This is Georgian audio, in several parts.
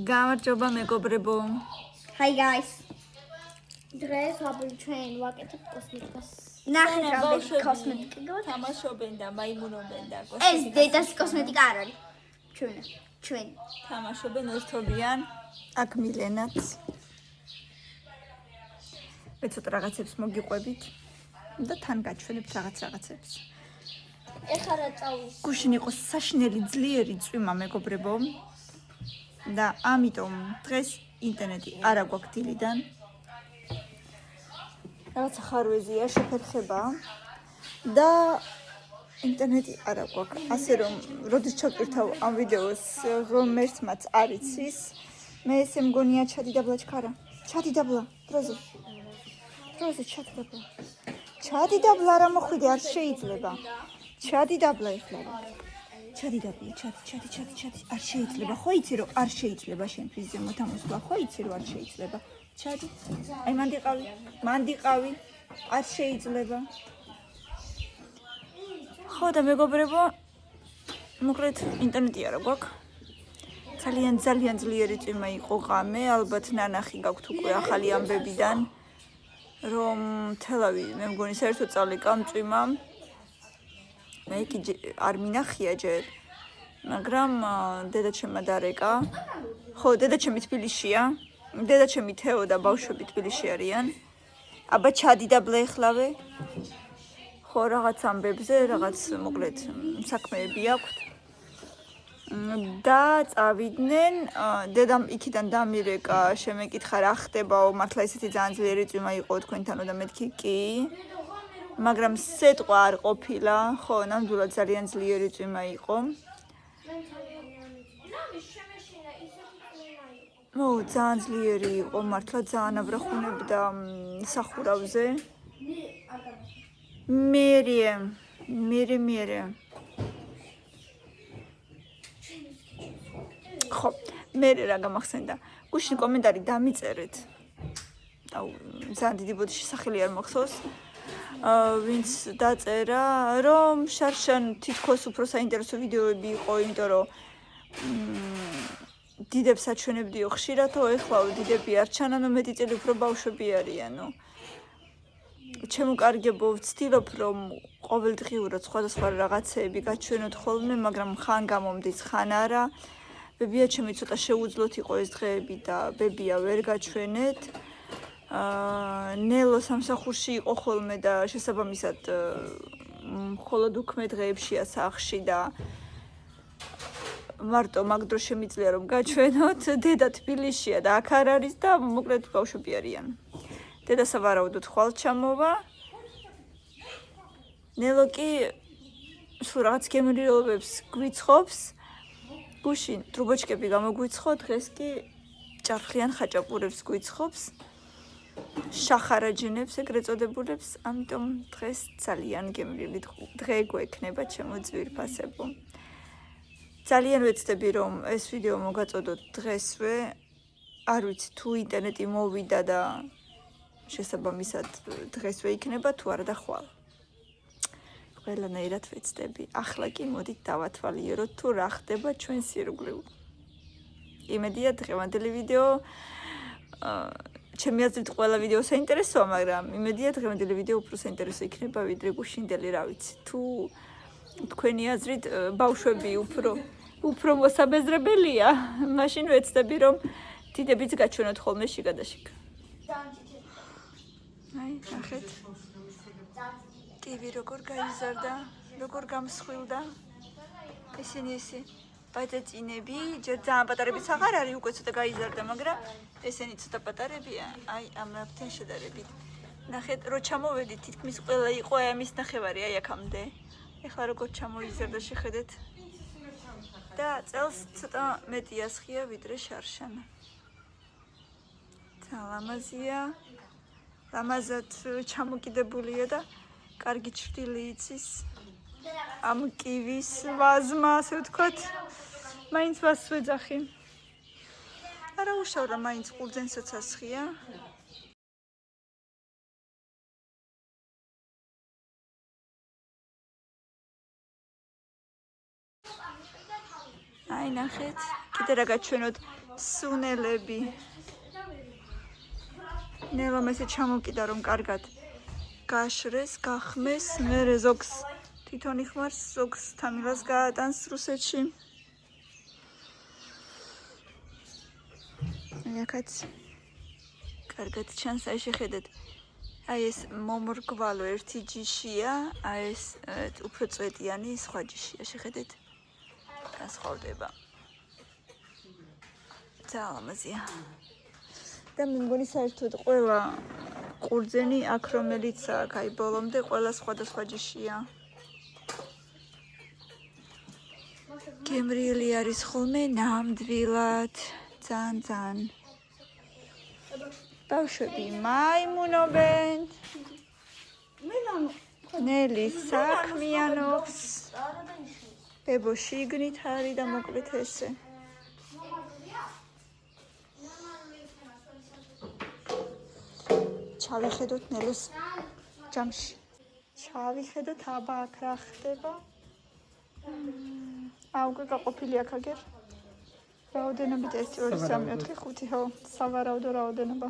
გამარჯობა მეგობრებო. Hi guys. დღეს ვაბილჩვენ ვაკეთებ კოსმეტიკას. ნახეთ რამდენი კოსმეტიკა გვაქვს. თამაშობენ და მაიმუნობენ და ეს დედას კოსმეტიკა არ არის. ჩვენ. თამაშობენ ერთობიან. აქ მილენაც. მე ცოტა რაღაცებს მოგიყვებით და თან გაჩვენებთ რაღაცებს. ეხლა რა წავის? გუშინ იყო საშინელი ძლიერი წვიმა მეგობრებო. და ამიტომ დღეს ინტერნეტი არ აგვაქვს დილიდან. რაღაცა ხარვეზია, შეფერხება და ინტერნეტი არ აგვაქვს. ასე რომ, როდის ჩავკირთავ ამ ვიდეოს, ღმერთმაც არ იცის. მე ესე მგონია ჩადიდაბლა ჩქარა. ჩადიდაბლა, დროზე ჩადიდაბლა. ჩადიდაბლა რა მოხვიდე, არ შეიძლება. ჩადიდაბლა ეხლა. ჩადი, არ შეიძლება. ხო იცი რომ არ შეიძლება შენთვის ზემოთ ამოსვლა, ხო იცი რომ არ შეიძლება. ჩადი. აი მანდიყავი. არ შეიძლება. ხო და მეგობრებო, მოკლედ ინტერნეტი არა გვაქვს. ძალიან ძლიერი წვიმა იყო ღამე, ალბათ ნანახი გაქვთ უკვე ახალი ამბებიდან, რომ თელავი მე მგონი საერთოდ წავლიკა წვიმამ. მე კი არ მინახია ჯერ, მაგრამ დედაჩემმა დარეკა. ხო, დედაჩემი თბილისშია. დედაჩემი თეო და ბავშვები თბილისში არიან. აბა ჩადიდაბლა ეხლავე. ხო, რაღაც ამბებზე, რაღაც მოკლედ საქმეები აქვთ. და წავიდნენ, დედამ იქიდან დამირეკა, შემეკითხა რა ხდებაო, მართლა ესეთი ძალიან ძლიერი წვიმა იყო თქვენთანო და მეთქი კი. მაგრამ სეტყვა არ ყოფილა, ხო, ნამდვილად ძალიან ძლიერი წვიმა იყო. ძალიან ძლიერი იყო, მართლა ძალიან აბრახუნებდა სახურავზე. მერე. ხო, მერე რა გამახსენდა. გუშინ კომენტარი დამიწერეთ. ძალიან დიდი ბოდიში სახელი არ მახსოვს. ვინც დაწერა, რომ შარშან თითქოს უფრო საინტერესო ვიდეოები იყო, იმიტომ რომ დიდებს აჩვენებდიო ხშირათო, ეხლა დიდები არ ჩანანო, მეტი წელი უფრო ბავშვები არიანო. ჩემუკარგებო, ვცდილობ, რომ ყოველდღიურად სხვადასხვა რაღაცეები გაჩვენოთ ხოლმე, მაგრამ ხან გამომდის, ხან არა. ბებია ჩემი ცოტა შეუძლოთ იყო ეს დღეები და ბებია ვერ გაჩვენეთ. ნელო სამსახურში იყო ხოლმე და შესაბამისად მხოლოდ უქმე დღეებშია სახლში და მარტო მაგ დროს შემიძლია რომ გაჩვენოთ. დედა თბილისშია და აქ არ არის და მოკლედ ბავშვები არიან. დედა სავარაუდოდ ხვალ ჩამოვა. ნელო კი სულ რაღაც გემრიელობებს გვიცხობს. გუშინ ტრუბოჩკები გამოგვიცხო, დღეს კი ჭარხლიან ხაჭაპურებს გვიცხობს. შახარაჯინებს ეგრეთ წოდებულებს, ამიტომ დღეს ძალიან გემრიელი დღე გვექნება ჩემო ძვირფასებო. ძალიან ვეცდები რომ ეს ვიდეო მოგაწოდოთ დღესვე. არ ვიცი თუ ინტერნეტი მოვიდა და შესაბამისად დღესვე იქნება თუ არა და ხვალ. ყველანაირად ვეცდები. ახლა კი მოდით დავათვალიეროთ თუ რა ხდება ჩვენს ირგვლივ. იმედია დღევანდელი ვიდეო ჩემი აზრით ყველა ვიდეო საინტერესოა, მაგრამ იმედია დღევანდელი ვიდეო უფრო საინტერესო იქნება ვიდრე გუშინდელი, რა ვიცი. თუ თქვენი აზრით ბავშვები უფრო მოსაბეზრებელია, მაშინ ვეცდები რომ დიდებიც გაჩვენოთ ხოლმე შიგადაშიგ. აი, ნახეთ. კივი როგორ გაიზარდა, როგორ გამსხვილდა. ესენი ბაძაჭინები, ჯერ ძალიან პატარებიც აღარ არის, უკვე ცოტა გაიზარდა, მაგრამ ესენი ცოტა პატარებია, აი ამრაფთან შედარებით. ნახეთ, რო ჩამოვედი, თითქმის ყველა იყო ამის ნახევარი, აი აქამდე. ეხლა როგორ ჩამოიზარდა შეხედეთ. და წელს ცოტა მეტი ასხია ვიდრე შარშან. ლამაზია. ლამაზად ჩამოკიდებულია და კარგი ჩრდილი იცის. ამ კივის ვაზმა, ასე ვთქვათ, მაინც ვაზს ვეძახი. არა უშავრა, მაინც ყურძენსაც ასხია. აი ნახეთ, კიდე რა გაჩვენოთ, სუნელები. ნელომ ესე ჩამოკიდა რომ კარგად გაშრეს, გახმეს, მერე ზოგს თვითონ იხმარს, ზოგს თამილას გაატანს რუსეთში. აქაც კარგად ჩანს, აი შეხედეთ. აი ეს მომრგვალო ერთი ჯიშია, აი ეს უფრო წვეტიანი სხვა ჯიშია, შეხედეთ. განსხვავდება. ძალიან ლამაზია. და მე მგონი საერთოდ ყველა ყურძენი აქ რომელიც აქ აი ბოლომდე ყველა სხვადასხვა ჯიშია. გემრიელი არის ხოლმე ნამდვილად, ძალიან. ბავშვები მაიმუნობენ. ნელი საქმიანობს. ბებო შიგნით არის და მოკლედ ესე. ჩავიხედოთ ნელოს ჯამში. ჩავიხედოთ აბა აქ რა ხდება. უკვე გაყოფილი აქ აგერ. რაოდენობით 1 2 3 4 5 ხო, სავარაუდო რაოდენობა.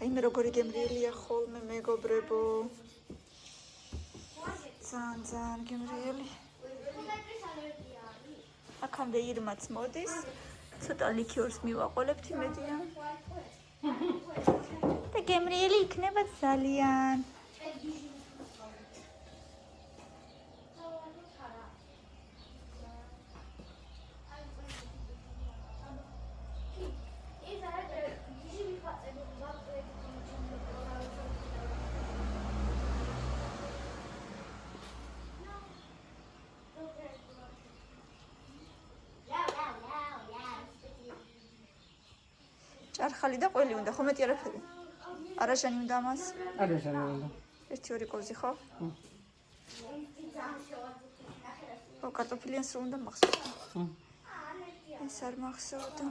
აი მე როგორი გემრიელია ხოლმე მეგობრებო. ძალიან გემრიელი. აქამდე ირმაც მოდის. ცოტა ლიქიორს მივაყოლებთ იმედია. და გემრიელი იქნება ძალიან. ჭარხალი და ყველი უნდა, ხო მეტი არაფერი. არაჟანი უნდა ამას? არაჟანი უნდა. 1-2 კოვზი ხო? ხო, კარტოფილიანს რო უნდა მახსოვდა. ეს არ მახსოვდა.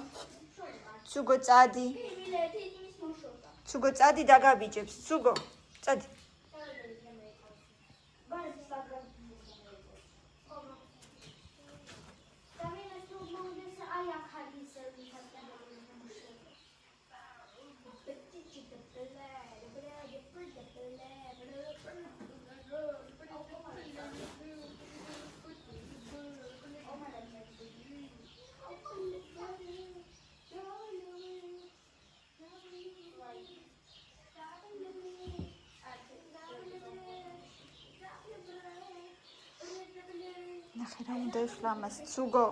ცუგო წადი. ცუგო წადი დაგაბიჯებს. ცუგო, წადი. ნახე რა უნდა ეხლა ამას, ცუგო.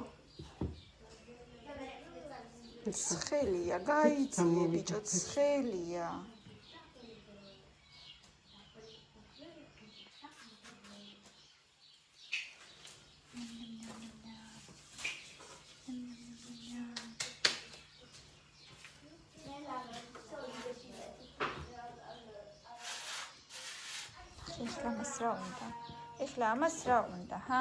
ცხელია, გაიწიე ბიჭო, ცხელია. ეხლა მას რა უნდა? ეხლა ამას რა უნდა, ჰა?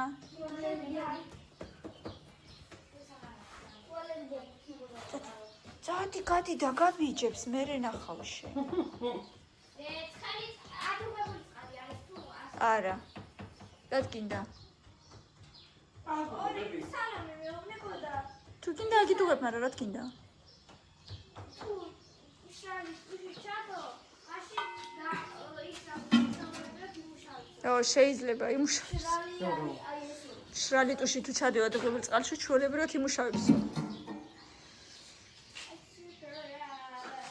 წადი, გადი და გაბიჯებს, მერე ნახავ შენ. არა. რა გინდა? თუ გინდა აგიტუღებ, მაგრამ რა გინდა? შეიძლება იმუშავებს. შრალი ტუში თუ ჩადევა დაგებულ წყალში ჩვეულებრივად იმუშავებს.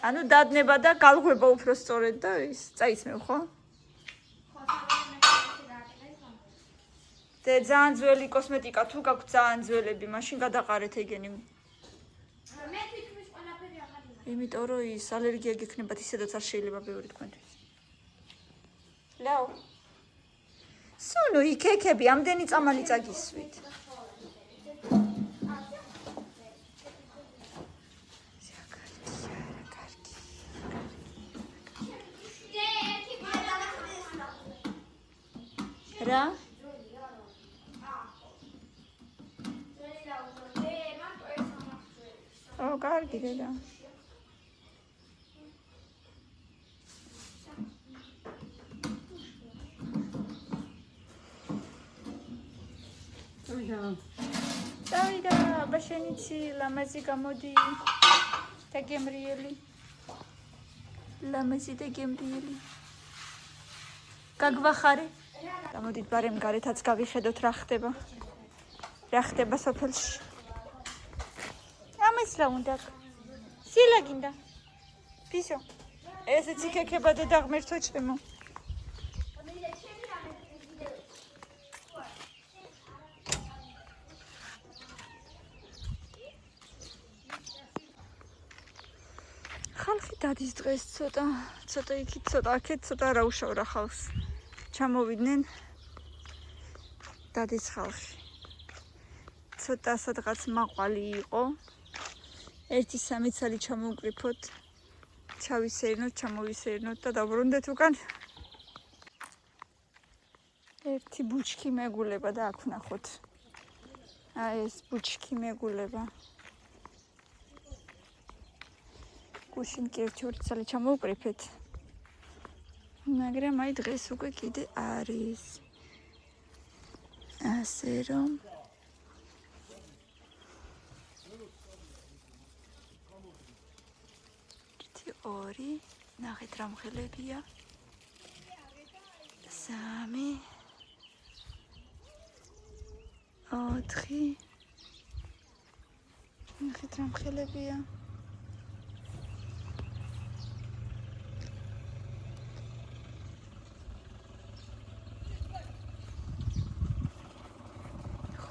ანუ დადნება და გალღვება უფრო სწორედ და ის წაიცმევ ხო? და ძალიან ძველი კოსმეტიკა თუ გაქვთ ძალიან ძველები, მაშინ გადაყარეთ ეგენი. მე თვითონ ყველაფერი აღარ. იმიტომ რომ ის ალერგია გექნებათ ისედაც არ შეიძლება ბევრი თქვენთვის. ლაუ სუნუ იქექები ამდენი წამალი წაგისვით. რა? ო, კარგი დედა. წავიდა აბა შენიცი ლამაზი გამოდი და გემრიელი ლამაზი და გემრიელი გაგვახარე გამოდით ბარემ გარეთაც გავიხედოთ რა ხდება სოფელში ამას რა უნდა სილა გინდა პისო ესეც იქექება და დაღმერთო ჩემო ხალხი დადის დღეს ცოტა იქით ცოტა აქეთ ცოტა რა უშავრა ხალხს ჩამოვიდნენ დადის ხალხი ცოტა სადღაც მაყვალი იყო 1-3 წელი ჩამოვკრიფოთ ჩამოვისეირნოთ და დავბრუნდეთ უკან ერთი ბუჩქი მეგულება და აქ ვნახოთ აი ეს ბუჩქი მეგულება გუშინ კი 1-2 წელი ჩამოვკრიფეთ მაგრამ აი დღეს უკვე კიდე არის ასე რომ ორი ნახეთ რა მხელებია 3 4 ნახეთ რა მხელებია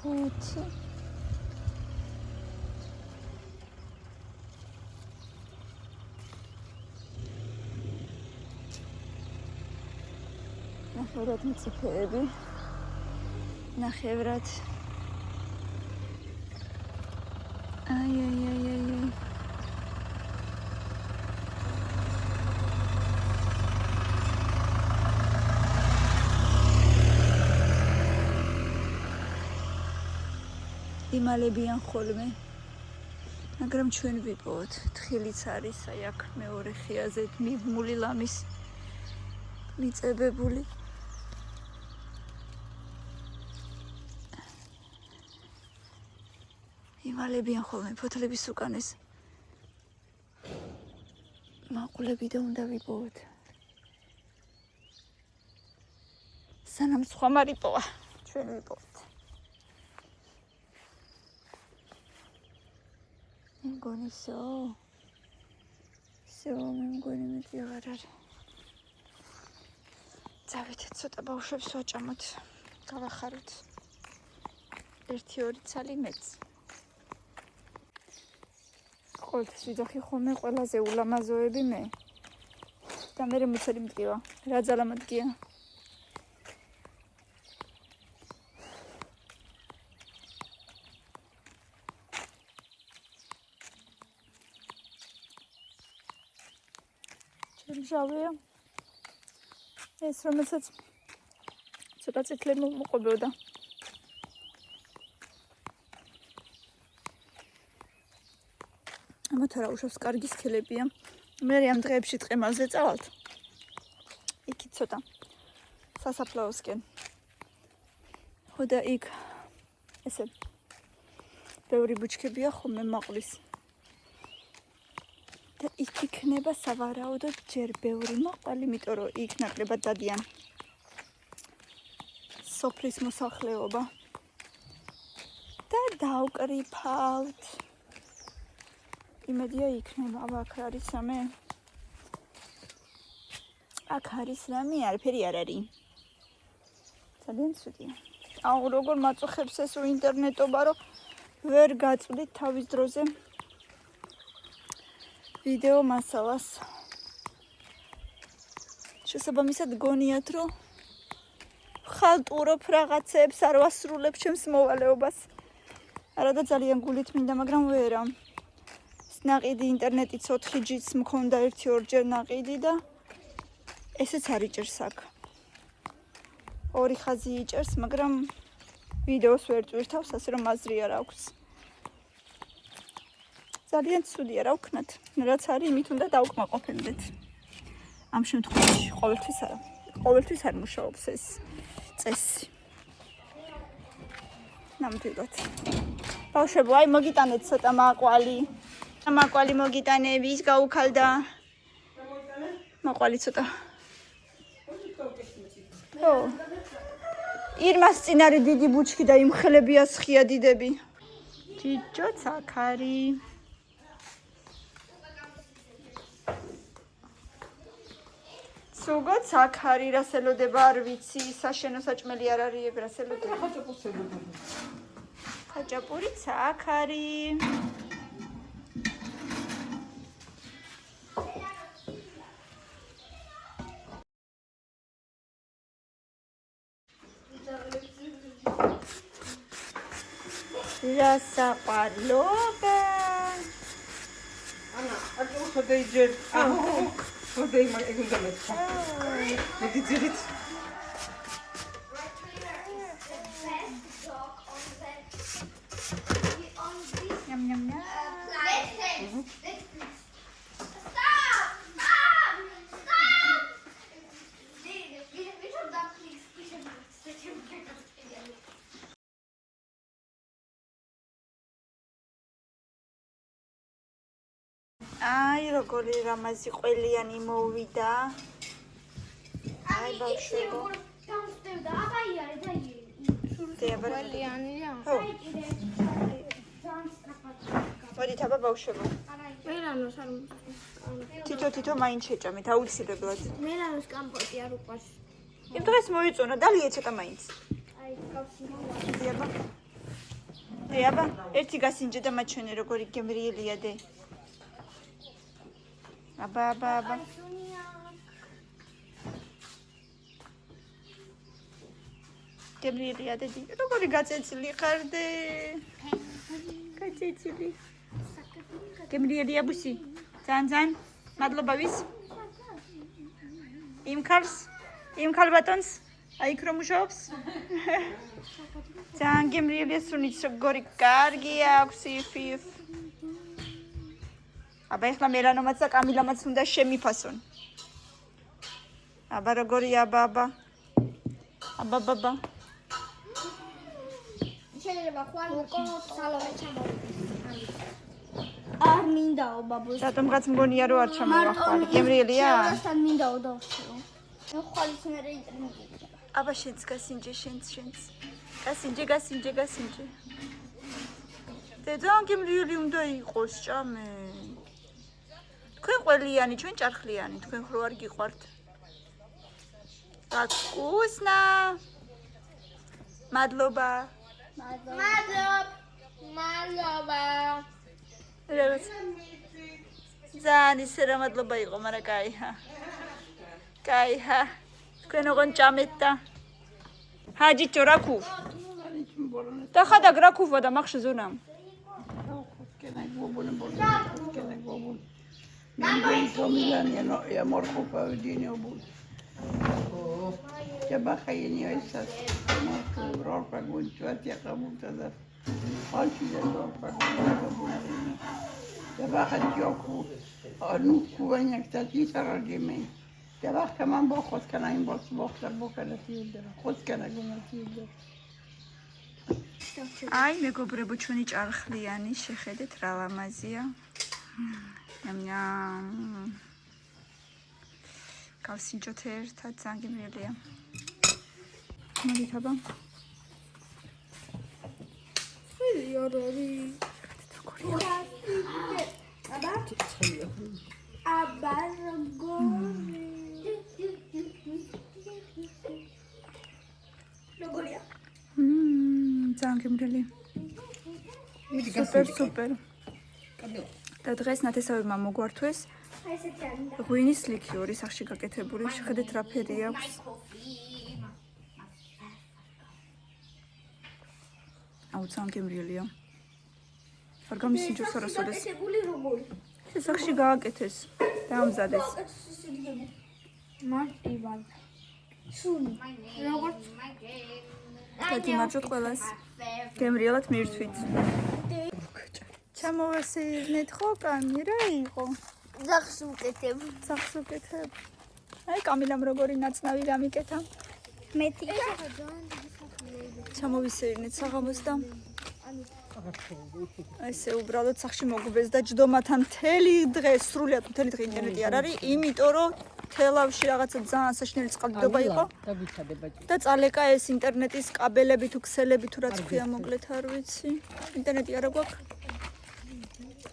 ხუთი ნახევრად მწიფეები ნახევრად აი იმალებიან ხოლმე მაგრამ ჩვენ ვიპოვოთ თხილიც არის აი აქ მეორე ხიაზე მიბმული ლამის მიწებებული იმალებიან ხოლმე ფოთლების უკანეს მაყულები და უნდა ვიპოვოთ სანამ სხვა მარიპოვა ჩვენ ვიპოვოთ მგონი სო მე მგონი მეტი აღარ არის წავითეთ ცოტა ბავშვებს ვაჭამოთ გავახაროთ 1-2 წელი მეც ყოველთვის ვიძახი ხოლმე ყველაზე ულამაზოები მე და მე მოცელი მტკივა რა ძალა მდგია ჟავია ეს რომელსაც ცოტა წითლები მოყვებოდა ამათარა უშავს კარგი სქელებია მე ამ დღეებში ტყემალზე წავალთ იქით ცოტა სასაფლაოსკენ ხო და იქ ესე ბევრი ბუჩქებია ხოლმე მაყლის და იქ იქნება სავარაუდოდ ჯერ ბევრი მაყვალი, იმიტომ რომ იქ ნაკლებად დადიან სოფლის მოსახლეობა და დავკრიფავთ იმედია იქნება აბა აქ არის რამე აქ არის რამე არაფერი არ არის ძალიან ცუდია აუ როგორ მაწუხებს ეს ინტერნეტობა რომ ვერ გაწვდით თავის დროზე ვიდეო მასალას შესაბამისად გონიათ რომ ხალტურობ რაღაცებს არ ვასრულებ ჩემს მოვალეობას არა და ძალიან გულით მინდა მაგრამ ვერა ნაყიდი ინტერნეტიც 4G-ს მქონდა 1-2 ჯერ ნაყიდი და ესეც არ იჭერს აქ 2 ხაზი იჭერს მაგრამ ვიდეოს ვერ წვირთავს ასე რომ აზრი არ აქვს ძალიან ცუდია რა ვქნათ რაც არის იმით უნდა დავკმაყოფილდეთ ამ შემთხვევაში ყოველთვის არ მუშაობს ეს წესი ნამდვილად. ბავშვებო, აი მოგიტანეთ ცოტა მაყვალი. მაყვალი მოგიტანები, ის გაუქალდა. მაყვალი ცოტა. ო. ირმას წინ არის დიდი ბუჩქი და იმხელებია სხია დიდები. ჯიჯო ცაქარი. სუგო ცაქარი, რას ელოდება არ ვიცი, საშენო საჭმელი არ არის, რას ელოდება. ხაჭაპური ცაქარი. რასაყარლობა. ანა, აკეთო ხოდეიჯერ. ხოდეი მაგუნდა მე. მოგიძირით. ნამ ნამ ნამ. აი როგორი რამაზი ყველიანი მოვიდა. აი ბავშვებო. დამსტევდა, აბა იარე და ყველიანია. ხო. მოდით აბა ბავშვებო. მელანოს არ თითო მაინც შეჭამეთ აუცილებლად. მელანოს კამპოტი არ უყვარს. იმ დღეს მოიწონა დალია ცოტა მაინც. აი, გავსი. აბა, ერთი გასინჯე და მაჩვენე როგორი გემრიელია დე. აბა. გემრიელია დედი. როგორი გაწეცილი ხარ დე? გაწეცილი. გემრიელია ბუსი. ძალიან მადლობა ვის? იმ ქალბატონს? აი იქ რომ მუშაობს? ძალიან გემრიელია სუნიც როგორი კარგი აქვს იფ. აბა ეხლა მელანომაც და კამილამაც უნდა შემიფასონ. აბა როგორია აბა. შეიძლება ხვალ სალონე ჩამოვიდეს. არ მინდაო ბაბუს. რატომღაც მგონია რომ არ ჩამოვახვალე. გემრიელია? შენ მინდაო დავშევო. მე ხვალის მერე ინტერნეტი. აბა შენც გასინჯე. გასინჯე. ძალიან გემრიელი უნდა იყოს ჭამე. თქვენ ყველიანი, ჩვენ ჭარხლიანი, თქვენ ხრო არ გიყვართ. გაკუსნა. მადლობა. მადლობა. რაღაც ძალიან ისე რა მადლობა იყო, მაგრამ კაიჰა. თქვენ ოღონ ჭამეთ და ჰაჯიჩო რაკუ. და ხადა გრაკუვა და მახშე ზონამ. Я морку поведение буду. Я бахайни айсас. Морку рорпа будет, я кому-то да. Альчия рорпа будет. Я бахать ёку. Ну, куваня, кстати, сарадиме. Я бахка мам бохот канаим бос бохта бохала тиудер. Хот кана гуна тиудер. აი მეგობრებო, ჩვენი ჭარხლიანი შეხედეთ რა ლამაზია. ნამ. გავსინჯოთ ერთად, ძალიან გემრიელია. მოდით აბა. აბა როგორია? ძალიან გემრიელი. სუპერ. და დღეს ნათესავებმა მოგვართვეს ღვინის ლიქიორი სახში გაკეთებული. შეხედეთ რა ფერი აქვს. აუ ძალიან გემრიელია. არ გამისინჯოს არასოდეს. ეს სახში გააკეთეს და ამზადეს. მარტივად. სული. როგორც გადიმარჯვოთ ყველას. გემრიელად მირთვით. ჩამოვასეირნეთ ხო კამი რა იყო? ძახს უკეთებ. აი კამილამ როგორი ნაცნავი გამიკეთა. მეტი. ჩამოვისეირნეთ საღამოს და ესე უბრალოდ სახში მოგვიბეს და ჯდომათან მთელი დღე სრულიად მთელი დღე ინტერნეტი არ არის, იმიტომ რომ თელავში რაღაცა ძალიან საშინელი წყალდიდობა იყო და წალეკა ეს ინტერნეტის კაბელები თუ ქსელები თუ რაც ქვია მოკლედ არ ვიცი. ინტერნეტი არა გვაქვს.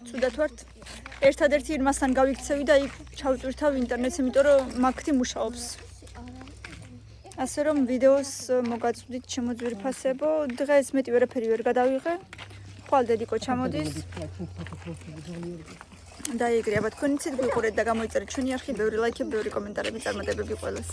ცუდად ვართ. ერთადერთი ირმასთან გავიქცევი და იქ ჩავწვირთავ ინტერნეტს, იმიტომ რომ მაგთი მუშაობს. ასე რომ ვიდეოს მოგაწვდით შემოძვირფასებო. დღეს მეტი ვერაფერი ვერ გადავიღე. ხვალ დედიკო ჩამოდის. დაიგრია თქვენი ცით გვიყურეთ და გამოიწერეთ ჩვენი არხი, ბევრი ლაიქი, ბევრი კომენტარები, წარმატებები ყველას.